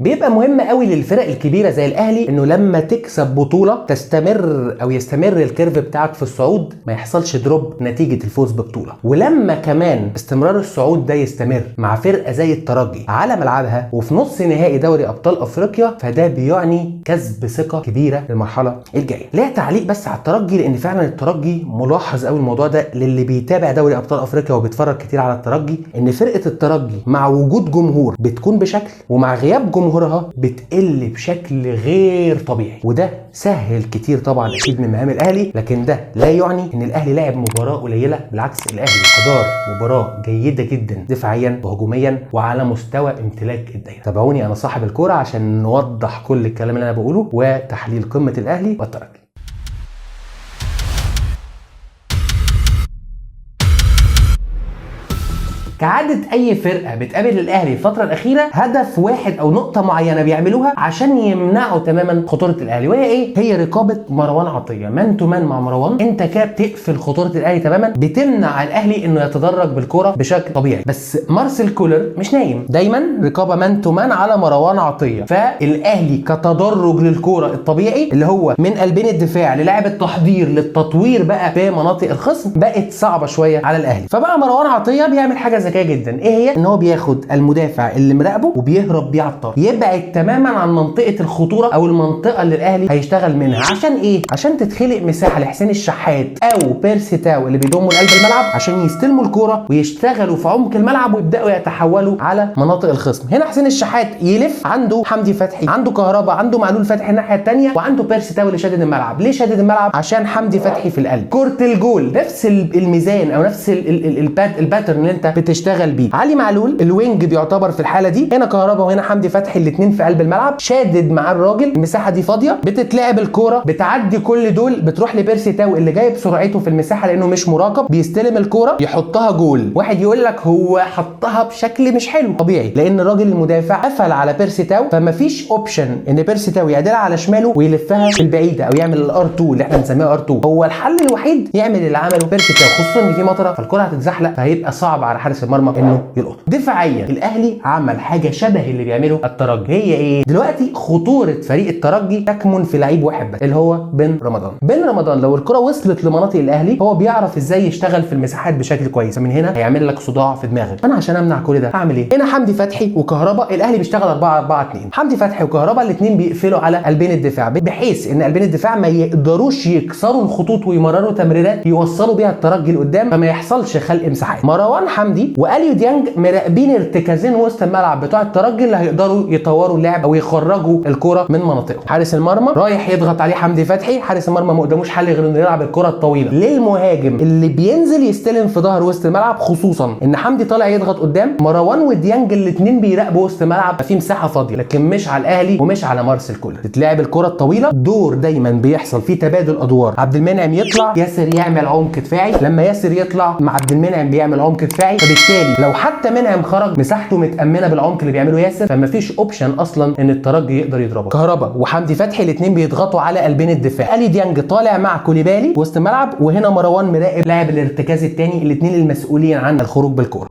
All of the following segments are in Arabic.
بيبقى مهم قوي للفرق الكبيره زي الاهلي انه لما تكسب بطوله تستمر او يستمر الكيرف بتاعك في الصعود، ما يحصلش دروب نتيجه الفوز ببطوله. ولما كمان استمرار الصعود ده يستمر مع فرقه زي الترجي على ملعبها وفي نص نهائي دوري ابطال افريقيا، فده بيعني كسب ثقه كبيره للمرحله الجايه. ليه تعليق بس على الترجي، لان فعلا الترجي ملاحظ قوي الموضوع ده للي بيتابع دوري ابطال افريقيا وبيتفرج كتير على الترجي، ان فرقه الترجي مع وجود جمهور بتكون بشكل، ومع غياب جمهورها بتقل بشكل غير طبيعي. وده سهل كتير طبعا اكيد من مهام الاهلي، لكن ده لا يعني ان الاهلي لعب مباراه قليله. بالعكس، الاهلي ادار مباراه جيده جدا دفاعيا وهجوميا وعلى مستوى امتلاك الدايره. تابعوني انا صاحب الكوره عشان نوضح كل الكلام اللي انا بقوله وتحليل قمه الاهلي والترجي. كعادة أي فرقة بتقابل الأهلي الفترة الأخيرة هدف واحد أو نقطة معينة بيعملوها عشان يمنعوا تماما خطورة الأهلي، وهي إيه؟ هي رقابة مروان عطية. مان تو مان مع مروان، أنت كده بتقفل خطورة الأهلي تماما، بتمنع الأهلي إنه يتدرج بالكرة بشكل طبيعي. بس مارسيل كولر مش نايم، دايما رقابة مان تو مان على مروان عطية. فالأهلي كتدرج للكرة الطبيعي اللي هو من قلبين الدفاع للاعب التحضير للتطوير بقى في مناطق الخصم بقت صعبة شوية على الأهلي. فبقى مروان عطية بيعمل حاجة ذكيه جدا، ايه هي؟ ان هو بياخد المدافع اللي مراقبه وبيهرب بيه على الطرف، يبعد تماما عن منطقه الخطوره او المنطقه اللي الاهلي هيشتغل منها. عشان ايه؟ عشان تتخلق مساحه لحسين الشحات او بيرسي تاو اللي بيضموا لقلب الملعب عشان يستلموا الكوره ويشتغلوا في عمق الملعب ويبداوا يتحولوا على مناطق الخصم. هنا حسين الشحات يلف، عنده حمدي فتحي، عنده كهربا، عنده معلول فتحي الناحيه الثانيه، وعنده بيرسي تاو اللي شادد الملعب. ليه شادد الملعب؟ عشان حمدي فتحي في القلب. كره الجول نفس الميزان او نفس الباترن اللي انت بتشتغل بيه. علي معلول الوينج بيعتبر في الحاله دي، هنا كهربا وهنا حمدي فتحي الاثنين في قلب الملعب، شادد مع الراجل، المساحه دي فاضيه، بتتلعب الكوره بتعدي كل دول بتروح لبيرسي تاو اللي جايب سرعته في المساحه لانه مش مراقب، بيستلم الكوره يحطها جول. واحد يقول لك هو حطها بشكل مش حلو، طبيعي لان الراجل المدافع قفل على بيرسي تاو، فمفيش اوبشن ان بيرسي تاو يعدلها على شماله ويلفها في البعيده او يعمل الار 2 اللي احنا بنسميها ار 2. هو الحل الوحيد يعمل اللي عمله بيرسي تاو، خصوصا ان في مطره فالكوره هتتزحلق فهيبقى صعب على حارس المرمى انه يلقط. دفاعيا الاهلي عمل حاجه شبه اللي بيعمله الترجي. هي ايه؟ دلوقتي خطوره فريق الترجي تكمن في لعيب واحد بس اللي هو بن رمضان. بن رمضان لو الكره وصلت لمناطق الاهلي هو بيعرف ازاي يشتغل في المساحات بشكل كويس، فمن هنا هيعمل لك صداع في دماغك. انا عشان امنع كل ده اعمل ايه؟ هنا حمدي فتحي وكهربا، الاهلي بيشتغل 4-4-2، حمدي فتحي وكهربا الاثنين بيقفلوا على قلبين الدفاع بحيث ان قلبين الدفاع ما يقدروش يكسروا الخطوط ويمرروا تمريرات يوصلوا بيها الترجي لقدام، فما يحصلش خلق مساحات. مروان حمدي واليو ديانج مراقبين ارتكازين وسط الملعب بتوع الترجي اللي هيقدروا يطوروا اللعب او يخرجوا الكره من مناطقهم. حارس المرمى رايح يضغط عليه حمدي فتحي، حارس المرمى ما قداموش حل غير انه يلعب الكره الطويله للمهاجم اللي بينزل يستلم في ظهر وسط الملعب، خصوصا ان حمدي طالع يضغط قدام. مروان وديانج الاثنين بيراقبوا وسط الملعب في مساحه فاضيه، لكن مش على الاهلي ومش على مارسيل كولر. تتلعب الكره الطويله، دور دايما بيحصل فيه تبادل ادوار، عبد المنعم يطلع، ياسر يعمل عمق دفاعي، لما ياسر يطلع مع عبد المنعم بيعمل عمق دفاعي، فبالتالي لو حتى منعم خرج مساحته متامنه بالعمق اللي بيعمله ياسر، فمفيش اوبشن اصلا ان الترجي يقدر يضربه. كهربا وحمدي فتحي الاثنين بيضغطوا على قلبين الدفاع، الي ديانج طالع مع كوليبالي وسط الملعب، وهنا مروان مراقب لاعب الارتكاز الثاني، الاثنين المسؤولين عن الخروج بالكوره.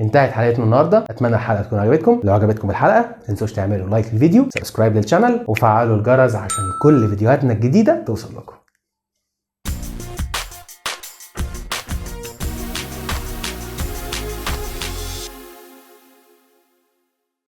انتهت حلقتنا النهارده، اتمنى الحلقه تكون عجبتكم. لو عجبتكم الحلقه ما تنسوش تعملوا لايك للفيديو، سبسكرايب للشانل، وفعلوا الجرس عشان كل فيديوهاتنا الجديده توصل لكم.